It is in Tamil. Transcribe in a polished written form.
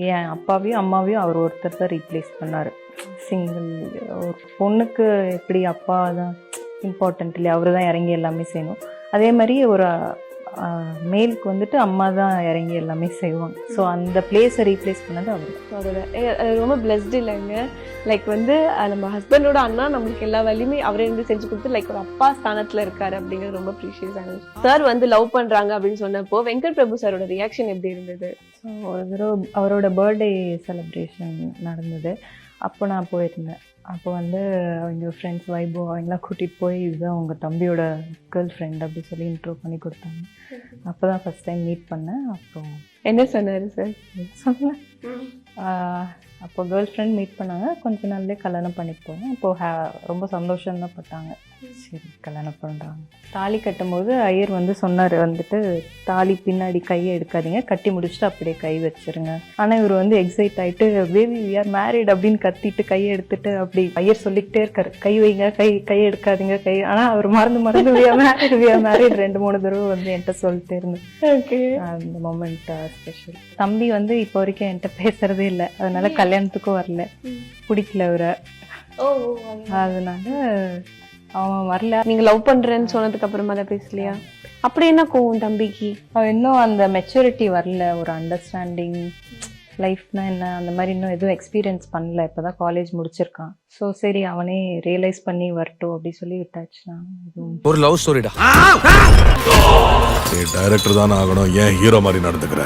என் அப்பாவையும் அம்மாவையும் அவர் ஒருத்தர் தான் ரீப்ளேஸ் பண்ணார். சிங்கிள் ஒரு பொண்ணுக்கு எப்படி அப்பா தான் இம்பார்ட்டன்ட் இல்லையா, அவர் தான் இறங்கி எல்லாமே செய்யணும். அதே மாதிரி ஒரு மேலுக்கு வந்துட்டு அம்மா தான் இறங்கி எல்லாமே செய்வாங்க. ஸோ அந்த பிளேஸை ரீப்ளேஸ் பண்ணது அவர். அதோட ரொம்ப பிளஸ்டு இல்லைங்க. லைக் வந்து நம்ம ஹஸ்பண்டோட அண்ணா நம்மளுக்கு எல்லா வேலையுமே அவரே இருந்து செஞ்சு கொடுத்து லைக் ஒரு அப்பா ஸ்தானத்துல இருக்காரு அப்படிங்கிறது ரொம்ப ப்ரீஷியஸ் ஆனது. சார் வந்து லவ் பண்றாங்க அப்படின்னு சொன்னப்போ வெங்கட் பிரபு சாரோட ரியாக்ஷன் எப்படி இருந்தது? ஸோ ஒரு தடவை அவரோட பர்த்டே செலிப்ரேஷன் நடந்தது. அப்போ நான் போயிருந்தேன். அப்போ வந்து அவங்க ஃப்ரெண்ட்ஸ் வைபோ அவங்களாம் கூட்டிகிட்டு போய் இதுதான் உங்கள் தம்பியோட கேர்ள் ஃப்ரெண்ட் அப்படி சொல்லி இன்ட்ரோ பண்ணி கொடுத்தாங்க. அப்போ தான் ஃபஸ்ட் டைம் மீட் பண்ணேன். அப்புறம் என்ன சொன்னார் சார்? சொன்னேன். அப்போ கேர்ள் ஃப்ரெண்ட் மீட் பண்ணாங்க. கொஞ்ச நாள்லேயே கல்யாணம் பண்ணிட்டு போனேன். அப்போது ரொம்ப சந்தோஷம்தான் பட்டாங்க. சரி கல்யாணம் பண்ணுறாங்க. தாலி கட்டும்போது ஐயர் வந்து சொன்னார் வந்துட்டு தாலி பின்னாடி கையை எடுக்காதீங்க, கட்டி முடிச்சுட்டு அப்படியே கை வச்சிருங்க. ஆனால் இவர் வந்து எக்ஸைட் ஆகிட்டு பேபி வி ஆர் மேரிட் அப்படின்னு கத்திட்டு கையை எடுத்துட்டு அப்படி ஐயர் சொல்லிக்கிட்டே இருக்காரு, கை வைங்க, கை எடுக்காதீங்க கை. ஆனால் அவர் மறந்து வி ஆர் மேரிட் 2-3 தடவை வந்து என்கிட்ட சொல்லிட்டே இருந்தேன். ஓகே, அந்த மொமெண்ட் ஸ்பெஷல். தம்பி வந்து இப்போ வரைக்கும் என்கிட்ட பேசுறதே இல்லை. அதனால கல்யாணத்துக்கும் வரல, பிடிக்கல அவரை. அதனால அவன் வரல. நீங்க லவ் பண்றேன்னு சொன்னதுக்கு அப்புறமா தான் பேசலையா? அப்படி என்ன கோவம் தம்பிக்கு? அவன் இன்னும் அந்த மெச்சூரிட்டி வரல, ஒரு அண்டர்ஸ்டாண்டிங் லைஃப்னா என்ன அந்த மாதிரி இன்னும் எதுவும் எக்ஸ்பீரியன்ஸ் பண்ணல. இப்போதான் காலேஜ் முடிச்சிருக்கான். ஸோ சரி அவனே ரியலைஸ் பண்ணி வரட்டும் அப்படி சொல்லி விட்டாச்சுன்னா ஒரு லவ் ஸ்டோரிடா. டைரக்டர் தானே ஆகணும், ஏன் ஹீரோ மாதிரி நடந்துக்கிற?